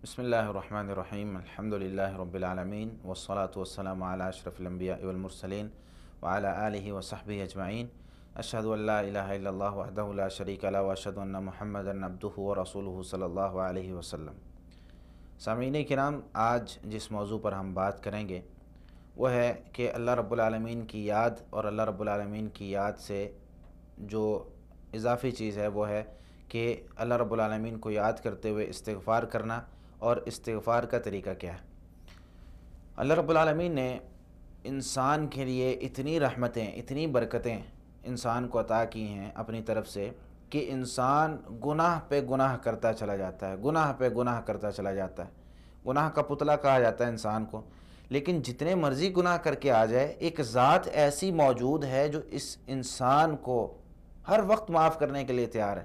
بسم اللہ الرحمن الرحیم الحمدللہ رب العالمین والصلاة والسلام علی اشرف الانبیاء والمرسلین وعلی آلہ وصحبہ اجمعین اشہد ان لا الہ الا اللہ وحدہ لا شریک لہ واشہد ان محمدا عبدہ ورسولہ صلی اللہ علیہ وسلم۔ سامعین کرام، آج جس موضوع پر ہم بات کریں گے وہ ہے کہ اللہ رب العالمین کی یاد، اور اللہ رب العالمین کی یاد سے جو اضافی چیز ہے وہ ہے کہ اللہ رب العالمین کو یاد کرتے ہوئے استغفار کرنا، اور استغفار کا طریقہ کیا ہے۔ اللہ رب العالمین نے انسان کے لیے اتنی رحمتیں، اتنی برکتیں انسان کو عطا کی ہیں اپنی طرف سے کہ انسان گناہ پہ گناہ کرتا چلا جاتا ہے، گناہ پہ گناہ کرتا چلا جاتا ہے۔ گناہ کا پتلا کہا جاتا ہے انسان کو، لیکن جتنے مرضی گناہ کر کے آ جائے، ایک ذات ایسی موجود ہے جو اس انسان کو ہر وقت معاف کرنے کے لیے تیار ہے۔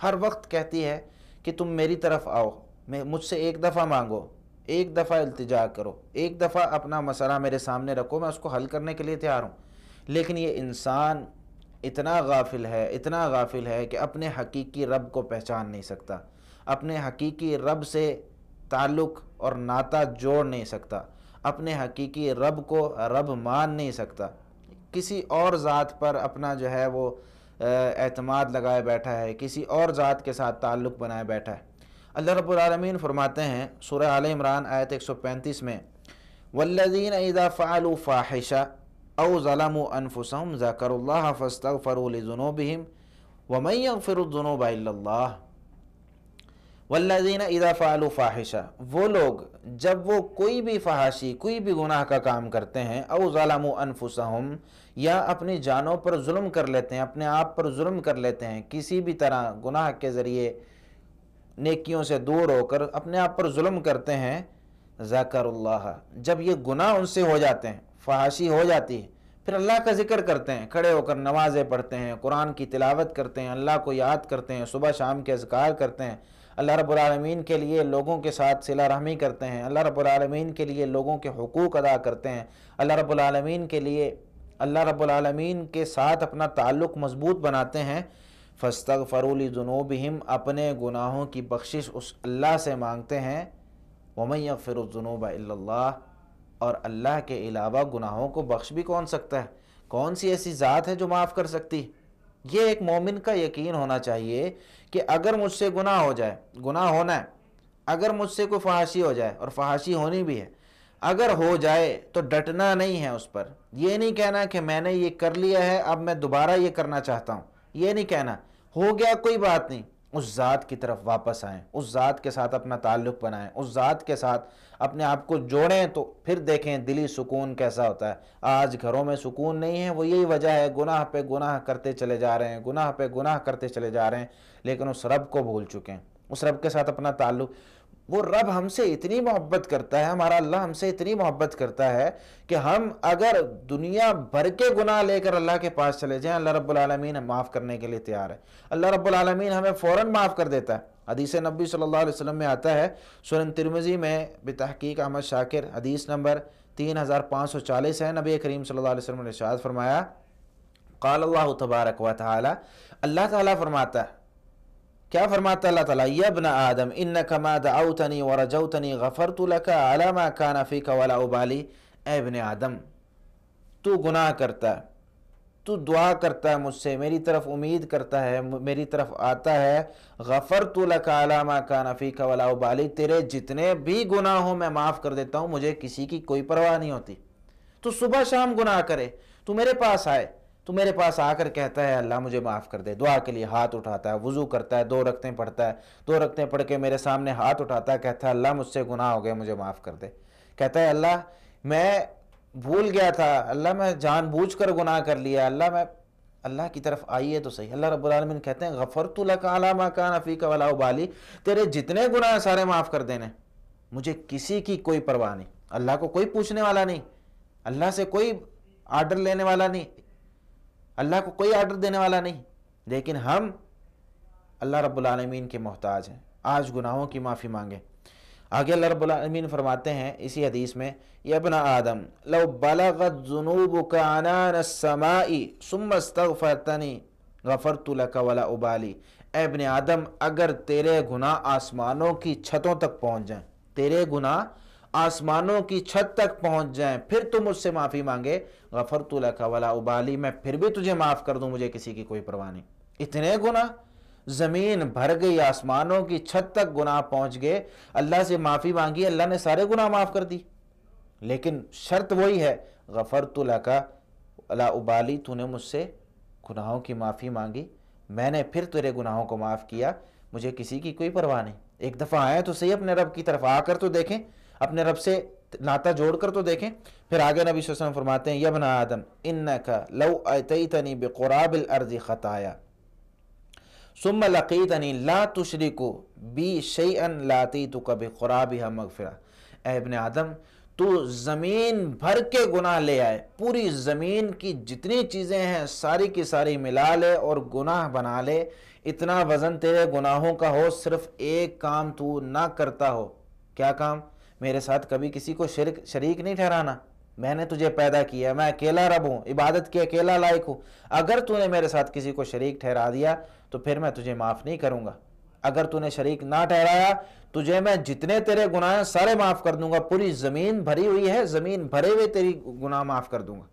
ہر وقت کہتی ہے کہ تم میری طرف آؤ، مجھ سے ایک دفعہ مانگو، ایک دفعہ التجا کرو، ایک دفعہ اپنا مسئلہ میرے سامنے رکھو، میں اس کو حل کرنے کے لیے تیار ہوں۔ لیکن یہ انسان اتنا غافل ہے کہ اپنے حقیقی رب کو پہچان نہیں سکتا، اپنے حقیقی رب سے تعلق اور ناطہ جوڑ نہیں سکتا، اپنے حقیقی رب کو رب مان نہیں سکتا، کسی اور ذات پر اپنا جو ہے وہ اعتماد لگائے بیٹھا ہے، کسی اور ذات کے ساتھ تعلق بنائے بیٹھا ہے۔ اللہ رب العالمین فرماتے ہیں سورہ آل عمران آیت 135 میں، والذین اذا فعلوا فاحشہ او ظلموا انفسهم ذکروا اللہ فاستغفروا لذنوبہم ومن یغفر الذنوب الا اللہ۔ والذین اذا فعلوا فاحشہ، وہ لوگ جب وہ کوئی بھی فحاشی، کوئی بھی گناہ کا کام کرتے ہیں، او ظلموا انفسهم، یا اپنی جانوں پر ظلم کر لیتے ہیں، اپنے آپ پر ظلم کر لیتے ہیں، کسی بھی طرح گناہ کے ذریعے نیکیوں سے دور ہو کر اپنے آپ پر ظلم کرتے ہیں، ذکر اللہ، جب یہ گناہ ان سے ہو جاتے ہیں، فحاشی ہو جاتی ہے، پھر اللہ کا ذکر کرتے ہیں، کھڑے ہو کر نمازیں پڑھتے ہیں، قرآن کی تلاوت کرتے ہیں، اللہ کو یاد کرتے ہیں، صبح شام کے اذکار کرتے ہیں، اللہ رب العالمین کے لیے لوگوں کے ساتھ صلہ رحمی کرتے ہیں، اللہ رب العالمین کے لیے لوگوں کے حقوق ادا کرتے ہیں، اللہ رب العالمین کے لیے اللہ رب العالمین کے ساتھ اپنا تعلق مضبوط بناتے ہیں، فاستغفروا لذنوبہم، اپنے گناہوں کی بخشش اس اللہ سے مانگتے ہیں، ومن یغفر الذنوب الا اللہ، اور اللہ کے علاوہ گناہوں کو بخش بھی کون سکتا ہے؟ کون سی ایسی ذات ہے جو معاف کر سکتی؟ یہ ایک مومن کا یقین ہونا چاہیے کہ اگر مجھ سے گناہ ہو جائے، گناہ ہونا ہے، اگر مجھ سے کوئی فحاشی ہو جائے، اور فحاشی ہونی بھی ہے، اگر ہو جائے تو ڈٹنا نہیں ہے اس پر، یہ نہیں کہنا کہ میں نے یہ کر لیا ہے اب میں دوبارہ یہ کرنا چاہتا ہوں، یہ نہیں کہنا، ہو گیا کوئی بات نہیں، اس ذات کی طرف واپس آئیں، اس ذات کے ساتھ اپنا تعلق بنائیں، اس ذات کے ساتھ اپنے آپ کو جوڑیں، تو پھر دیکھیں دلی سکون کیسا ہوتا ہے۔ آج گھروں میں سکون نہیں ہے، وہ یہی وجہ ہے، گناہ پہ گناہ کرتے چلے جا رہے ہیں، گناہ پہ گناہ کرتے چلے جا رہے ہیں، لیکن اس رب کو بھول چکے ہیں، اس رب کے ساتھ اپنا تعلق۔ وہ رب ہم سے اتنی محبت کرتا ہے، ہمارا اللہ ہم سے اتنی محبت کرتا ہے کہ ہم اگر دنیا بھر کے گناہ لے کر اللہ کے پاس چلے جائیں، اللہ رب العالمین معاف کرنے کے لیے تیار ہے۔ اللہ رب العالمین ہمیں فوراً معاف کر دیتا ہے۔ حدیث نبی صلی اللہ علیہ وسلم میں آتا ہے، سنن ترمذی میں بتحقیق احمد شاکر، حدیث نمبر 3540 ہے، نبی کریم صلی اللہ علیہ وسلم نے ارشاد فرمایا، قال اللہ تبارک و تعالی، اللہ تعالیٰ فرماتا ہے، کیا فرماتا اللہ تعالیٰ؟ یا ابن آدم انک ما دعوتنی ورجوتنی غفرت لک علی ما کان فیک ولا ابالی۔ اے ابن آدم، تو گناہ کرتا ہے، تو دعا کرتا ہے مجھ سے، میری طرف امید کرتا ہے، میری طرف آتا ہے، غفرت لک علی ما کان فیک ولا ابالی، تیرے جتنے بھی گناہ ہوں میں معاف کر دیتا ہوں، مجھے کسی کی کوئی پرواہ نہیں ہوتی۔ تو صبح شام گناہ کرے، تو میرے پاس آئے، تو میرے پاس آ کر کہتا ہے اللہ مجھے معاف کر دے، دعا کے لیے ہاتھ اٹھاتا ہے، وضو کرتا ہے، 2 رکعتیں پڑھتا ہے، 2 رکعتیں پڑھ کے میرے سامنے ہاتھ اٹھاتا ہے، کہتا ہے اللہ مجھ سے گناہ ہو گئے، مجھے معاف کر دے۔ کہتا ہے اللہ میں بھول گیا تھا، اللہ میں جان بوجھ کر گناہ کر لیا، اللہ کی طرف آئیے تو صحیح۔ اللہ رب العالمین کہتے ہیں غفرت لک علی ما کان فیک ولا ابالی، تیرے جتنے گناہ سارے معاف کر دینے، مجھے کسی کی کوئی پرواہ نہیں۔ اللہ کو کوئی پوچھنے والا نہیں، اللہ سے کوئی آرڈر لینے والا نہیں، اللہ کو کوئی آرڈر دینے والا نہیں، لیکن ہم اللہ رب العالمین کے محتاج ہیں۔ آج گناہوں کی معافی مانگیں۔ آگے اللہ رب العالمین فرماتے ہیں اسی حدیث میں، یا ابن آدم لو بلغت ذنوبک عنان السماء ثم استغفرتنی غفرت لک ولا ابالی۔ اے ابن آدم اگر تیرے گناہ آسمانوں کی چھتوں تک پہنچ جائیں، تیرے گناہ آسمانوں کی چھت تک پہنچ جائیں، پھر تم مجھ سے معافی مانگے، غفرت لک ولا ابالی، میں پھر بھی تجھے معاف کر دوں، مجھے کسی کی کوئی پرواہ نہیں۔ اتنے گناہ، زمین بھر گئی، آسمانوں کی چھت تک گناہ پہنچ گئے، اللہ سے معافی مانگی، اللہ نے سارے گناہ معاف کر دی، لیکن شرط وہی ہے، غفرت لک ولا ابالی، تو نے مجھ سے گناہوں کی معافی مانگی، میں نے پھر تیرے گناہوں کو معاف کیا، مجھے کسی کی کوئی پرواہ نہیں۔ ایک دفعہ آئے تو صحیح اپنے رب کی طرف آ کر تو دیکھیں، اپنے رب سے ناطہ جوڑ کر تو دیکھیں۔ پھر آگے نبی صلی اللہ علیہ وسلم فرماتے ہیں، یا ابن آدم انک لو اتیتنی بقراب الارض خطایا ثم لقیتنی لا تشرک بی شیئا لاتیتک بقرابها مغفرہ، اے ابن آدم تو زمین بھر کے گناہ لے آئے، پوری زمین کی جتنی چیزیں ہیں ساری کی ساری ملا لے اور گناہ بنا لے، اتنا وزن تیرے گناہوں کا ہو، صرف ایک کام تو نہ کرتا ہو۔ کیا کام؟ میرے ساتھ کبھی کسی کو شریک نہیں ٹھہرانا، میں نے تجھے پیدا کیا، میں اکیلا رب ہوں، عبادت کے اکیلا لائق ہوں، اگر تو نے میرے ساتھ کسی کو شریک ٹھہرا دیا تو پھر میں تجھے معاف نہیں کروں گا، اگر تو نے شریک نہ ٹھہرایا تجھے میں جتنے تیرے گناہ ہیں سارے معاف کر دوں گا، پوری زمین بھری ہوئی ہے، زمین بھرے ہوئے تیری گناہ معاف کر دوں گا۔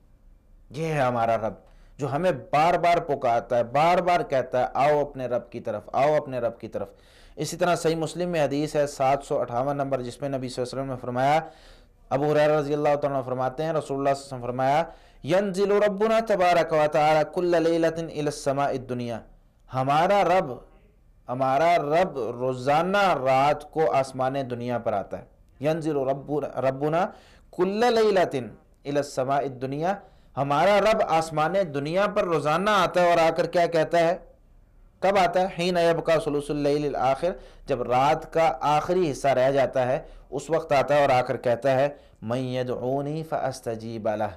یہ ہے ہمارا رب جو ہمیں بار بار پکارتا ہے، بار بار کہتا ہے آؤ اپنے رب کی طرف، آؤ اپنے رب کی طرف۔ اسی طرح صحیح مسلم میں حدیث ہے 758 نمبر، جس میں نبی صلی اللہ علیہ وسلم نے فرمایا، ابو ہریرہ رضی اللہ تعالیٰ عنہ فرماتے ہیں رسول اللہ صلی اللہ علیہ وسلم نے فرمایا، ینزل ربنا تبارک و تعالی کل لیلۃ الی السماء الدنیا، ہمارا رب روزانہ رات کو آسمان دنیا پر آتا ہے۔ ینزل ربنا کل لیلۃ الی السماء الدنیا، ہمارا رب آسمان دنیا پر روزانہ آتا ہے اور آ کر کیا کہتا ہے؟ کب آتا ہے؟ حین یبقی ثلث اللیل الآخر، جب رات کا آخری حصہ رہ جاتا ہے اس وقت آتا ہے اور آ کر کہتا ہے من یدعونی فاستجیب لہ،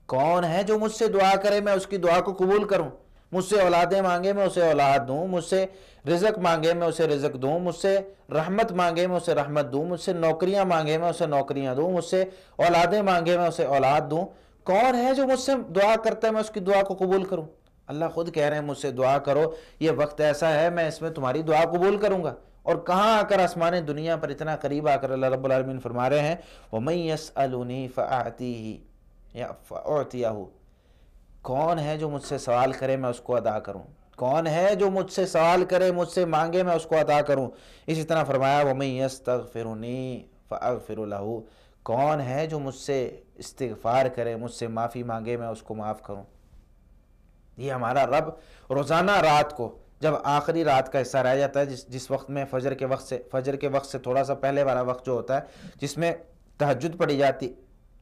کون ہے جو مجھ سے دعا کرے میں اس کی دعا کو قبول کروں، مجھ سے اولادیں مانگے میں اسے اولاد دوں، مجھ سے رزق مانگے میں اسے رزق دوں، مجھ سے رحمت مانگے میں اسے رحمت دوں، مجھ سے نوکریاں مانگے میں اسے نوکریاں دوں، مجھ سے اولادیں مانگے میں اسے اولاد دوں، کون ہے جو مجھ سے دعا کرتا ہے میں اس کی دعا کو قبول کروں؟ اللہ خود کہہ رہے ہیں مجھ سے دعا کرو، یہ وقت ایسا ہے میں اس میں تمہاری دعا قبول کروں گا۔ اور کہاں آ کر آسمان دنیا پر اتنا قریب آ کر اللہ رب العالمین فرما رہے ہیں وَمَن يَسْأَلُنِي فَأَعْتِيهِ یا فَأُعْتِيَهُ، کون ہے جو مجھ سے سوال کرے میں اس کو ادا کروں، کون ہے جو مجھ سے سوال کرے مجھ سے مانگے میں اس کو عطا کروں۔ اسی طرح فرمایا وَمَن يَسْتَغْفِرُنِي فَأَغْفِرُ لَهُ، کون ہے جو مجھ سے استغفار کرے مجھ سے معافی مانگے میں اس کو معاف کروں۔ یہ ہمارا رب روزانہ رات کو جب آخری رات کا حصہ رہ جاتا ہے، جس وقت میں فجر کے وقت سے تھوڑا سا پہلے والا وقت جو ہوتا ہے جس میں تہجد پڑھی جاتی،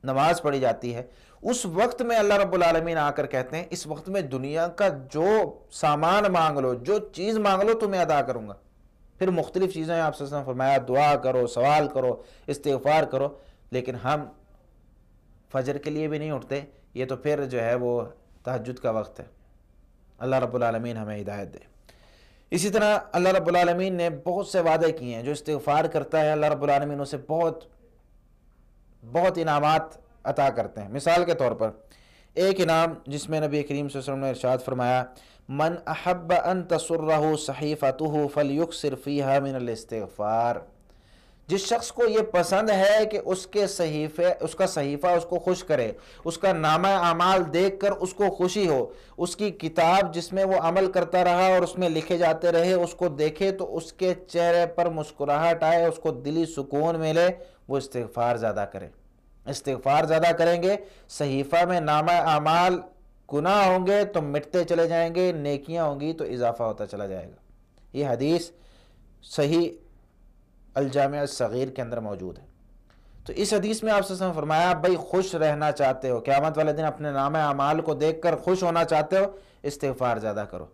نماز پڑھی جاتی ہے، اس وقت میں اللہ رب العالمین آ کر کہتے ہیں اس وقت میں دنیا کا جو سامان مانگ لو، جو چیز مانگ لو تو میں ادا کروں گا۔ پھر مختلف چیزیں آپ سے فرمایا دعا کرو، سوال کرو، استغفار کرو، لیکن ہم فجر کے لیے بھی نہیں اٹھتے، یہ تو پھر جو ہے وہ تہجد کا وقت ہے۔ اللہ رب العالمین ہمیں ہدایت دے۔ اسی طرح اللہ رب العالمین نے بہت سے وعدے کیے ہیں، جو استغفار کرتا ہے اللہ رب العالمین اسے بہت بہت انعامات عطا کرتے ہیں۔ مثال کے طور پر ایک انعام جس میں نبی کریم صلی اللہ علیہ وسلم نے ارشاد فرمایا من احب ان تسرہ صحیفتہ فلیکثر فیہا من الاستغفار، جس شخص کو یہ پسند ہے کہ اس کا صحیفہ اس کو خوش کرے، اس کا نامہ اعمال دیکھ کر اس کو خوشی ہو، اس کی کتاب جس میں وہ عمل کرتا رہا اور اس میں لکھے جاتے رہے اس کو دیکھے تو اس کے چہرے پر مسکراہٹ آئے، اس کو دلی سکون ملے، وہ استغفار زیادہ کرے۔ استغفار زیادہ کریں گے، صحیفہ میں نامہ اعمال گناہ ہوں گے تو مٹتے چلے جائیں گے، نیکیاں ہوں گی تو اضافہ ہوتا چلا جائے گا۔ یہ حدیث صحیح الجامع الصغیر کے اندر موجود ہے۔ تو اس حدیث میں آپ سے فرمایا بھائی خوش رہنا چاہتے ہو، قیامت والے دن اپنے نامہ اعمال کو دیکھ کر خوش ہونا چاہتے ہو، استغفار زیادہ کرو۔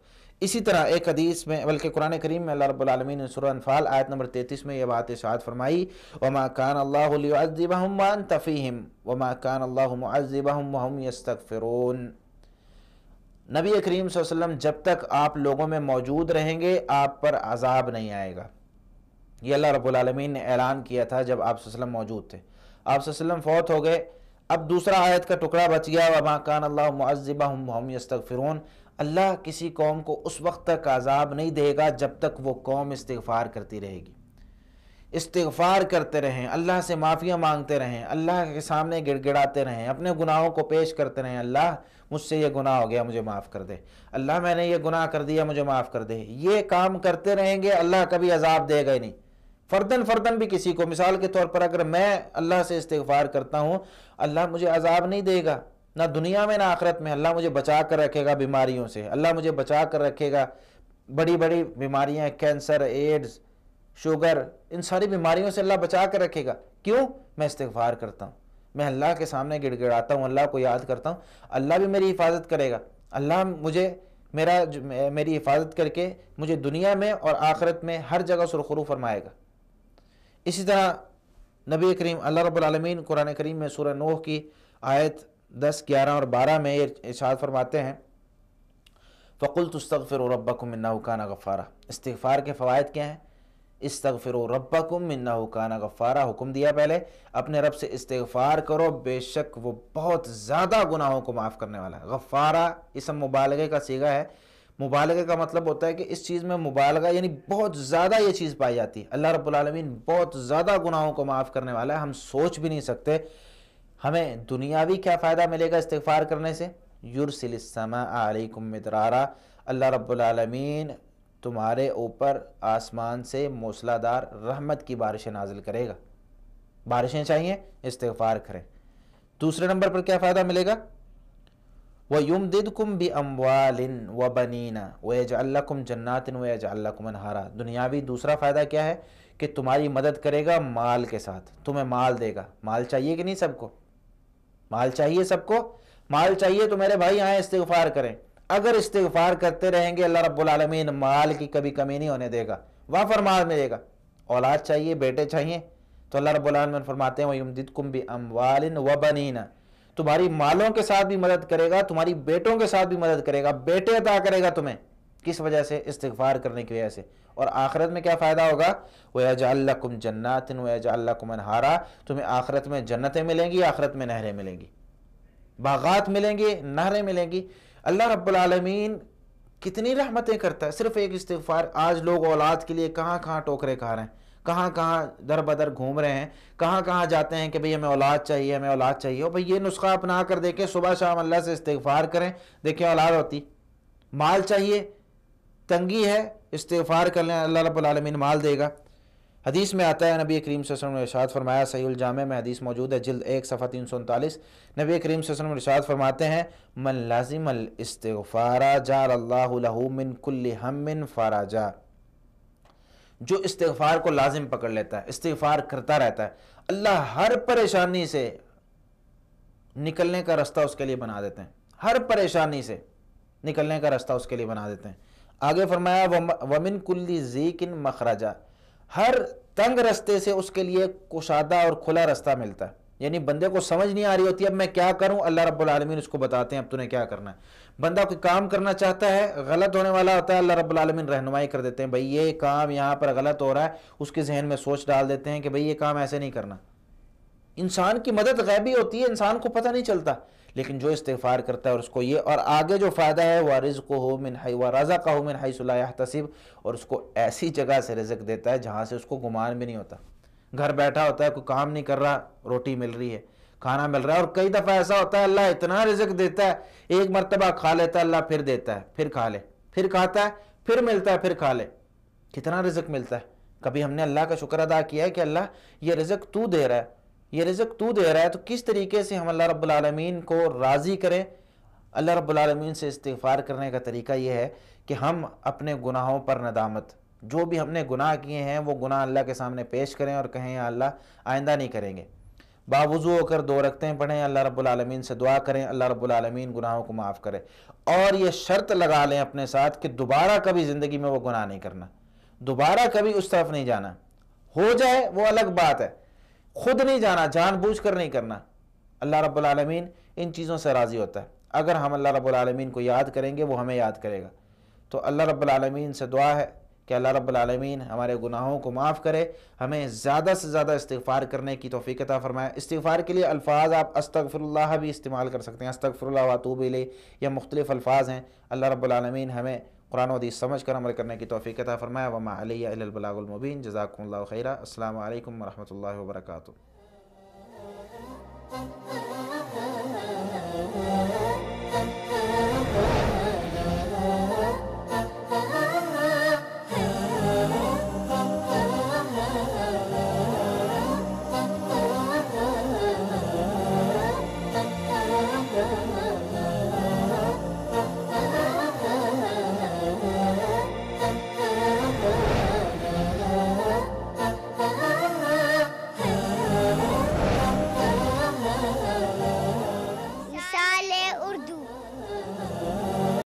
اسی طرح ایک حدیث میں بلکہ قرآن کریم میں اللہ رب العالمین نے سورہ انفال آیت نمبر 33 میں یہ بات ارشاد فرمائی وَمَا كَانَ اللَّهُ لِيُعَذِّبَهُمْ وَأَنْتَ فِيهِمْ وَمَا كَانَ اللَّهُ مُعَذِّبَهُمْ وَهُمْ يَسْتَغْفِرُونَ، نبی کریم صلی اللہ علیہ وسلم جب تک آپ لوگوں میں موجود رہیں گے آپ پر عذاب نہیں آئے گا۔ یہ اللہ رب العالمین نے اعلان کیا تھا جب آپ صلی اللہ علیہ وسلم موجود تھے۔ آپ صلی اللہ علیہ وسلم فوت ہو گئے، اب دوسرا آیت کا ٹکڑا بچ گیا وَمَا كَانَ اللَّهُ مُعَذِّبَهُمْ وَهُمْ يَسْتَغْفِرُونَ، اللہ کسی قوم کو اس وقت تک عذاب نہیں دے گا جب تک وہ قوم استغفار کرتی رہے گی۔ استغفار کرتے رہیں، اللہ سے معافیاں مانگتے رہیں، اللہ کے سامنے گڑ گڑاتے رہیں، اپنے گناہوں کو پیش کرتے رہیں، اللہ مجھ سے یہ گناہ ہو گیا مجھے معاف کر دے، اللہ میں نے یہ گناہ کر دیا مجھے معاف کر دے۔ یہ کام کرتے رہیں گے، اللہ کبھی عذاب دے گا ہی نہیں۔ فرداً بھی کسی کو، مثال کے طور پر اگر میں اللہ سے استغفار کرتا ہوں، اللہ مجھے عذاب نہیں دے گا، نہ دنیا میں نہ آخرت میں۔ اللہ مجھے بچا کر رکھے گا بیماریوں سے، اللہ مجھے بچا کر رکھے گا بڑی بڑی بیماریاں، کینسر، ایڈز، شوگر، ان ساری بیماریوں سے اللہ بچا کر رکھے گا۔ کیوں؟ میں استغفار کرتا ہوں، میں اللہ کے سامنے گڑ گڑاتا ہوں، اللہ کو یاد کرتا ہوں، اللہ بھی میری حفاظت کرے گا۔ اللہ مجھے میری حفاظت کر کے مجھے دنیا میں اور آخرت میں ہر جگہ سرخرو فرمائے گا۔ اسی طرح نبی کریم اللہ رب العالمین قرآن کریم میں سورہ نوح کی آیت 10، 11 اور 12 میں یہ ارشاد فرماتے ہیں، فَقُلْتُ اسْتَغْفِرُوا رَبَّكُمْ إِنَّهُ كَانَ غَفَّارًا۔ استغفار کے فوائد کیا ہیں؟ استغفروا ربکم انہ کان غفارا، حکم دیا پہلے اپنے رب سے استغفار کرو، بے شک وہ بہت زیادہ گناہوں کو معاف کرنے والا ہے۔ غفارا اسم مبالغے کا صیغہ ہے۔ مبالغے کا مطلب ہوتا ہے کہ اس چیز میں مبالغہ، یعنی بہت زیادہ یہ چیز پائی جاتی ہے۔ اللہ رب العالمین بہت زیادہ گناہوں کو معاف کرنے والا ہے، ہم سوچ بھی نہیں سکتے۔ ہمیں دنیاوی کیا فائدہ ملے گا استغفار کرنے سے؟ یرسل السماء علیکم مدرارا، اللہ رب العالمین تمہارے اوپر آسمان سے موسلا دار رحمت کی بارشیں نازل کرے گا۔ بارشیں چاہیے، استغفار کریں۔ دوسرے نمبر پر کیا فائدہ ملے گا؟ وَيُمْدِدْكُمْ بِأَمْوَالٍ وَبَنِينَ وَيَجْعَلْ لَكُمْ جَنَّاتٍ وَيَجْعَلْ لَكُمْ أَنْهَارًا۔ دنیاوی دوسرا فائدہ کیا ہے؟ کہ تمہاری مدد کرے گا مال کے ساتھ، تمہیں مال دے گا۔ مال چاہیے کہ نہیں سب کو؟ مال چاہیے سب کو؟ مال چاہیے تو میرے بھائی آئیں استغفار کریں۔ اگر استغفار کرتے رہیں گے اللہ رب العالمین مال کی کبھی کمی نہیں ہونے دے گا، وافر مال ملے گا۔ اولاد چاہیے، بیٹے چاہیے، تو اللہ رب العالمین فرماتے ہیں وَيُمْدِدْكُمْ بِأَمْوَالٍ وَبَنِينَ، تمہاری مالوں کے ساتھ بھی مدد کرے گا، تمہاری بیٹوں کے ساتھ بھی مدد کرے گا، بیٹے عطا کرے گا تمہیں۔ کس وجہ سے؟ استغفار کرنے کی وجہ سے۔ اور آخرت میں کیا فائدہ ہوگا؟ وَيَجْعَلْ لَكُمْ جَنَّاتٍ وَيَجْعَلْ لَكُمْ أَنْهَارًا، تمہیں آخرت میں جنتیں ملیں گی، آخرت میں نہریں ملیں گی، باغات ملیں گی، نہریں ملیں گی۔ اللہ رب العالمین کتنی رحمتیں کرتا ہے صرف ایک استغفار۔ آج لوگ اولاد کے لیے کہاں کہاں ٹوکرے کھا رہے ہیں، کہاں کہاں در بدر گھوم رہے ہیں، کہاں کہاں جاتے ہیں کہ بھئی ہمیں اولاد چاہیے، ہمیں اولاد چاہیے۔ اور بھئی یہ نسخہ اپنا کر دیکھیں، صبح شام اللہ سے استغفار کریں، دیکھیں اولاد ہوتی۔ مال چاہیے، تنگی ہے، استغفار کر لیں، اللہ رب العالمین مال دے گا۔ حدیث میں آتا ہے، نبی کریم صلی اللہ علیہ وسلم نے ارشاد فرمایا، صحیح الجامع میں حدیث موجود ہے، جلد 1 صفحہ 339، نبی کریم صلی اللہ علیہ وسلم ارشاد فرماتے ہیں، من لازم الاستغفار جعل اللہ لہ من کل ہم فرجا، جو استغفار کو لازم پکڑ لیتا ہے، استغفار کرتا رہتا ہے، اللہ ہر پریشانی سے نکلنے کا رستہ اس کے لیے بنا دیتے ہیں، ہر پریشانی سے نکلنے کا رستہ اس کے لیے بنا دیتے ہیں۔ آگے فرمایا ومن کل ضیق مخرجا، ہر تنگ رستے سے اس کے لیے کشادہ اور کھلا رستہ ملتا ہے۔ یعنی بندے کو سمجھ نہیں آ رہی ہوتی اب میں کیا کروں، اللہ رب العالمین اس کو بتاتے ہیں اب تُو نے کیا کرنا ہے۔ بندہ کوئی کام کرنا چاہتا ہے، غلط ہونے والا ہوتا ہے، اللہ رب العالمین رہنمائی کر دیتے ہیں، بھئی یہ کام یہاں پر غلط ہو رہا ہے، اس کے ذہن میں سوچ ڈال دیتے ہیں کہ بھئی یہ کام ایسے نہیں کرنا۔ انسان کی مدد غیبی ہوتی ہے، انسان کو پتہ نہیں چلتا، لیکن جو استغفار کرتا ہے اور اس کو یہ، اور آگے جو فائدہ ہے وَرِزْقُهُ مِنْ وَرَزَقَهُ مِنْ حَيْثُ لَا يَحْتَسِبُ، اور اس کو ایسی جگہ سے رزق دیتا ہے جہاں سے اس کو گمان بھی نہیں ہوتا۔ گھر بیٹھا ہوتا ہے، کوئی کام نہیں کر رہا، روٹی مل رہی ہے، کھانا مل رہا ہے، اور کئی دفعہ ایسا ہوتا ہے اللہ اتنا رزق دیتا ہے، ایک مرتبہ کھا لیتا ہے اللہ، پھر دیتا ہے، پھر کھا لے، پھر کھاتا ہے، پھر ملتا ہے، پھر کھا لے، کتنا رزق ملتا ہے۔ کبھی ہم نے اللہ کا شکر ادا کیا ہے کہ اللہ یہ رزق تو دے رہا ہے، یہ رزق تو دے رہا ہے، تو کس طریقے سے ہم اللہ رب العالمین کو راضی کریں۔ اللہ رب العالمین سے استغفار کرنے کا طریقہ یہ ہے کہ ہم اپنے گناہوں پر ندامت، جو بھی ہم نے گناہ کیے ہیں وہ گناہ اللہ کے سامنے پیش کریں اور کہیں یا اللہ آئندہ نہیں کریں گے۔ باوضو ہو کر 2 رکعتیں پڑھیں، اللہ رب العالمین سے دعا کریں، اللہ رب العالمین گناہوں کو معاف کرے، اور یہ شرط لگا لیں اپنے ساتھ کہ دوبارہ کبھی زندگی میں وہ گناہ نہیں کرنا، دوبارہ کبھی اس طرف نہیں جانا۔ ہو جائے وہ الگ بات ہے، خود نہیں جانا، جان بوجھ کر نہیں کرنا۔ اللہ رب العالمین ان چیزوں سے راضی ہوتا ہے۔ اگر ہم اللہ رب العالمین کو یاد کریں گے وہ ہمیں یاد کرے گا۔ تو اللہ رب العالمین سے دعا ہے کہ اللہ رب العالمین ہمارے گناہوں کو معاف کرے، ہمیں زیادہ سے زیادہ استغفار کرنے کی توفیق عطا فرمائے۔ استغفار کے لیے الفاظ آپ استغفر اللہ بھی استعمال کر سکتے ہیں، استغفر اللہ واتوب الیہ، یا مختلف الفاظ ہیں۔ اللہ رب العالمین ہمیں قرآن و حدیث سمجھ کر عمل کرنے کی توفیق عطا فرمائے۔ وما علیہ الا البلاغ المبین۔ جزاکم اللہ خیرا۔ السلام علیکم ورحمۃ اللہ وبرکاتہ۔